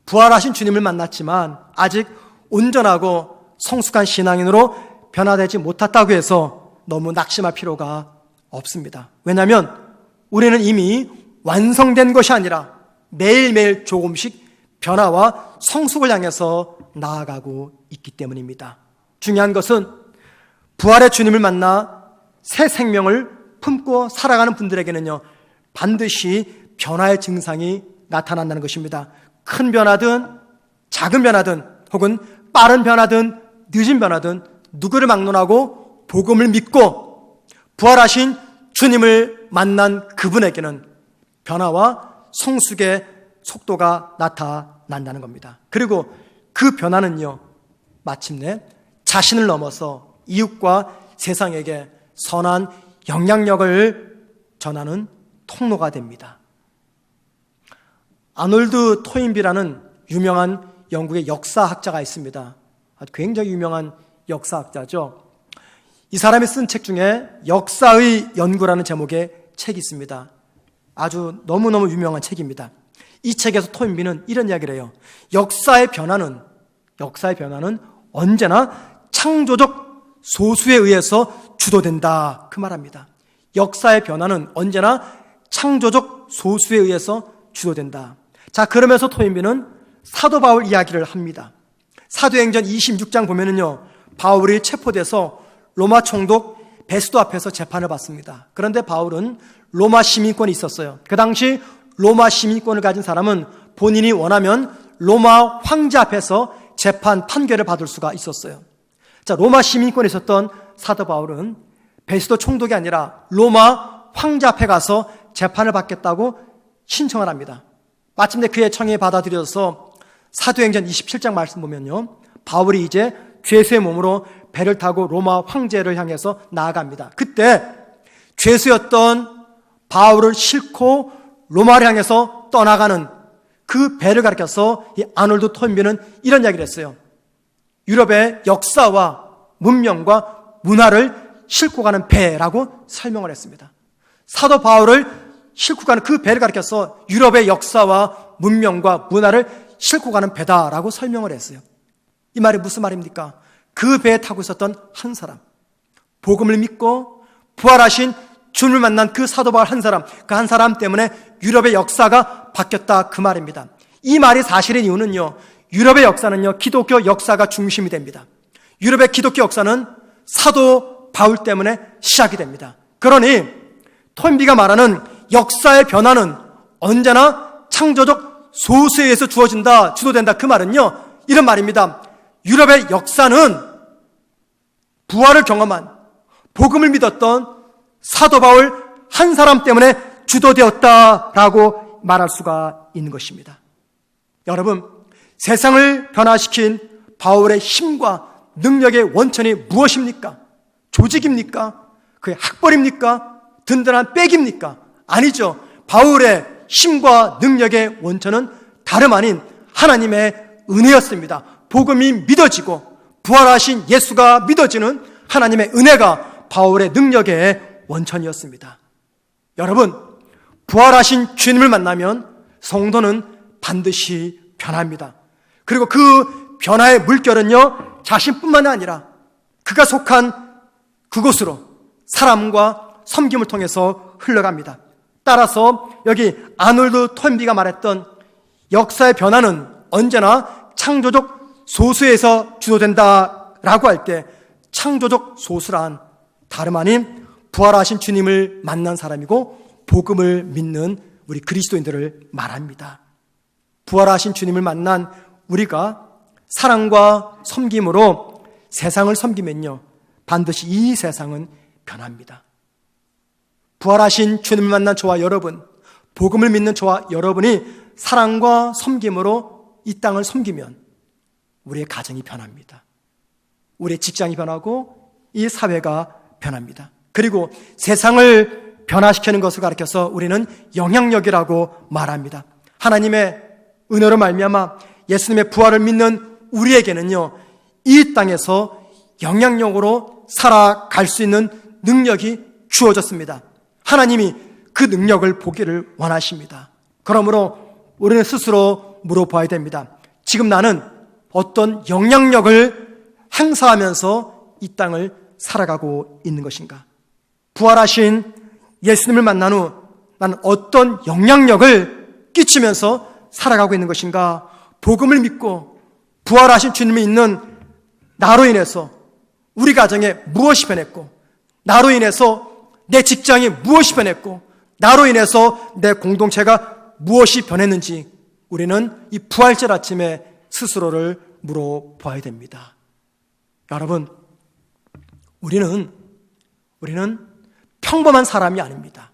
부활하신 주님을 만났지만 아직 온전하고 성숙한 신앙인으로 변화되지 못했다고 해서 너무 낙심할 필요가 없습니다. 왜냐하면 우리는 이미 완성된 것이 아니라 매일매일 조금씩 변화와 성숙을 향해서 나아가고 있기 때문입니다. 중요한 것은 부활의 주님을 만나 새 생명을 품고 살아가는 분들에게는요, 반드시 변화의 증상이 나타난다는 것입니다. 큰 변화든 작은 변화든 혹은 빠른 변화든 늦은 변화든 누구를 막론하고 복음을 믿고 부활하신 주님을 만난 그분에게는 변화와 성숙의 속도가 나타난다는 겁니다. 그리고 그 변화는요, 마침내 자신을 넘어서 이웃과 세상에게 선한 영향력을 전하는 통로가 됩니다. 아놀드 토인비라는 유명한 영국의 역사학자가 있습니다. 굉장히 유명한 역사학자죠. 이 사람이 쓴 책 중에 역사의 연구라는 제목의 책이 있습니다. 아주 너무너무 유명한 책입니다. 이 책에서 토인비는 이런 이야기를 해요. 역사의 변화는 언제나 창조적 소수에 의해서 주도된다, 그 말합니다. 역사의 변화는 언제나 창조적 소수에 의해서 주도된다. 자, 그러면서 토인비는 사도 바울 이야기를 합니다. 사도행전 26장 보면은요, 바울이 체포돼서 로마 총독 베스도 앞에서 재판을 받습니다. 그런데 바울은 로마 시민권이 있었어요. 그 당시 로마 시민권을 가진 사람은 본인이 원하면 로마 황제 앞에서 재판 판결을 받을 수가 있었어요. 자, 로마 시민권이 있었던 사도 바울은 베스도 총독이 아니라 로마 황제 앞에 가서 재판을 받겠다고 신청을 합니다. 마침내 그의 청이 받아들여서 사도행전 27장 말씀 보면요, 바울이 이제 죄수의 몸으로 배를 타고 로마 황제를 향해서 나아갑니다. 그때 죄수였던 바울을 싣고 로마를 향해서 떠나가는 그 배를 가리켜서 이 아놀드 토인비는 이런 이야기를 했어요. 유럽의 역사와 문명과 문화를 싣고 가는 배라고 설명을 했습니다. 사도 바울을 싣고 가는 그 배를 가리켜서 유럽의 역사와 문명과 문화를 싣고 가는 배다라고 설명을 했어요. 이 말이 무슨 말입니까? 그 배에 타고 있었던 한 사람, 복음을 믿고 부활하신 주님을 만난 그 사도 바울 한 사람, 그 한 사람 때문에 유럽의 역사가 바뀌었다, 그 말입니다. 이 말이 사실인 이유는요, 유럽의 역사는요, 기독교 역사가 중심이 됩니다. 유럽의 기독교 역사는 사도 바울 때문에 시작이 됩니다. 그러니 토인비가 말하는 역사의 변화는 언제나 창조적 소수에 의해서 주어진다, 주도된다, 그 말은요, 이런 말입니다. 유럽의 역사는 부활을 경험한, 복음을 믿었던 사도 바울 한 사람 때문에 주도되었다라고 말할 수가 있는 것입니다. 여러분, 세상을 변화시킨 바울의 힘과 능력의 원천이 무엇입니까? 조직입니까? 그의 학벌입니까? 든든한 백입니까? 아니죠. 바울의 힘과 능력의 원천은 다름 아닌 하나님의 은혜였습니다. 복음이 믿어지고 부활하신 예수가 믿어지는 하나님의 은혜가 바울의 능력의 원천이었습니다. 여러분, 부활하신 주님을 만나면 성도는 반드시 변합니다. 그리고 그 변화의 물결은요, 자신뿐만 아니라 그가 속한 그곳으로 사람과 섬김을 통해서 흘러갑니다. 따라서 여기 아놀드 토인비가 말했던 역사의 변화는 언제나 창조적 소수에서 주도된다라고 할 때, 창조적 소수란 다름 아닌 부활하신 주님을 만난 사람이고 복음을 믿는 우리 그리스도인들을 말합니다. 부활하신 주님을 만난 우리가 사랑과 섬김으로 세상을 섬기면요, 반드시 이 세상은 변합니다. 부활하신 주님을 만난 저와 여러분, 복음을 믿는 저와 여러분이 사랑과 섬김으로 이 땅을 섬기면 우리의 가정이 변합니다. 우리의 직장이 변하고 이 사회가 변합니다. 그리고 세상을 변화시키는 것을 가리켜서 우리는 영향력이라고 말합니다. 하나님의 은혜로 말미암아 예수님의 부활을 믿는 우리에게는요, 이 땅에서 영향력으로 살아갈 수 있는 능력이 주어졌습니다. 하나님이 그 능력을 보기를 원하십니다. 그러므로 우리는 스스로 물어봐야 됩니다. 지금 나는 어떤 영향력을 행사하면서 이 땅을 살아가고 있는 것인가? 부활하신 예수님을 만난 후 나는 어떤 영향력을 끼치면서 살아가고 있는 것인가? 복음을 믿고 부활하신 주님이 있는 나로 인해서 우리 가정에 무엇이 변했고, 나로 인해서 내 직장이 무엇이 변했고, 나로 인해서 내 공동체가 무엇이 변했는지 우리는 이 부활절 아침에 스스로를 물어봐야 됩니다. 여러분, 우리는 평범한 사람이 아닙니다.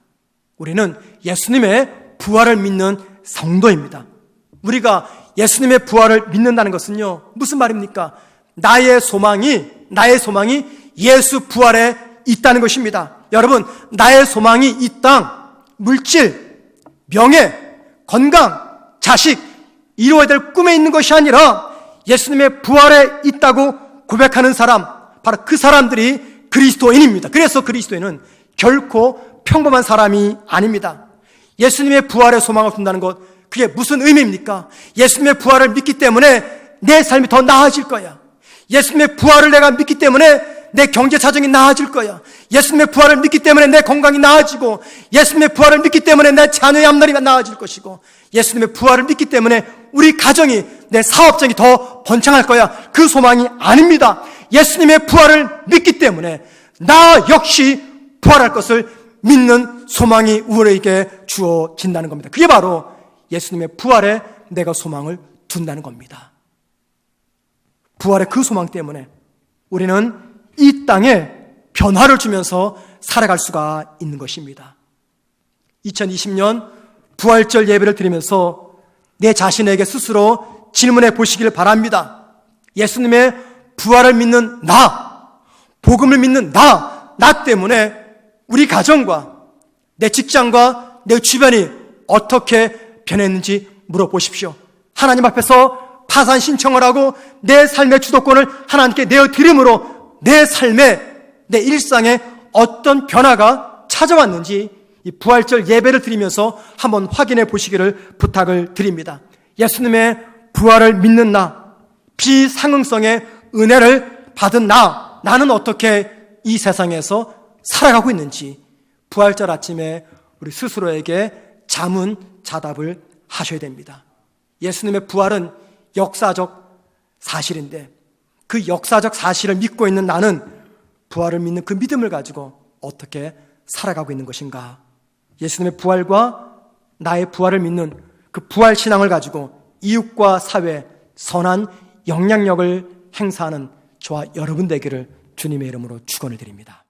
우리는 예수님의 부활을 믿는 성도입니다. 우리가 예수님의 부활을 믿는다는 것은요, 무슨 말입니까? 나의 소망이 예수 부활에 있다는 것입니다. 여러분, 나의 소망이 이 땅, 물질, 명예, 건강, 자식, 이루어야 될 꿈에 있는 것이 아니라 예수님의 부활에 있다고 고백하는 사람, 바로 그 사람들이 그리스도인입니다. 그래서 그리스도인은 결코 평범한 사람이 아닙니다. 예수님의 부활에 소망을 둔다는 것, 그게 무슨 의미입니까? 예수님의 부활을 믿기 때문에 내 삶이 더 나아질 거야. 예수님의 부활을 내가 믿기 때문에 내 경제 사정이 나아질 거야. 예수님의 부활을 믿기 때문에 내 건강이 나아지고, 예수님의 부활을 믿기 때문에 내 자녀의 앞날이 나아질 것이고, 예수님의 부활을 믿기 때문에 우리 가정이, 내 사업장이 더 번창할 거야. 그 소망이 아닙니다. 예수님의 부활을 믿기 때문에 나 역시 부활할 것을 믿는 소망이 우리에게 주어진다는 겁니다. 그게 바로 예수님의 부활에 내가 소망을 둔다는 겁니다. 부활의 그 소망 때문에 우리는 이 땅에 변화를 주면서 살아갈 수가 있는 것입니다. 2020년 부활절 예배를 드리면서 내 자신에게 스스로 질문해 보시길 바랍니다. 예수님의 부활을 믿는 나, 복음을 믿는 나 때문에 우리 가정과 내 직장과 내 주변이 어떻게 변했는지 물어보십시오. 하나님 앞에서 파산 신청을 하고 내 삶의 주도권을 하나님께 내어드림으로 내 삶에, 내 일상에 어떤 변화가 찾아왔는지 이 부활절 예배를 드리면서 한번 확인해 보시기를 부탁을 드립니다. 예수님의 부활을 믿는 나, 비상응성의 은혜를 받은 나는 어떻게 이 세상에서 살아가고 있는지 부활절 아침에 우리 스스로에게 자문자답을 하셔야 됩니다. 예수님의 부활은 역사적 사실인데 그 역사적 사실을 믿고 있는 나는 부활을 믿는 그 믿음을 가지고 어떻게 살아가고 있는 것인가? 예수님의 부활과 나의 부활을 믿는 그 부활 신앙을 가지고 이웃과 사회에 선한 영향력을 행사하는 저와 여러분 되기를 주님의 이름으로 축원을 드립니다.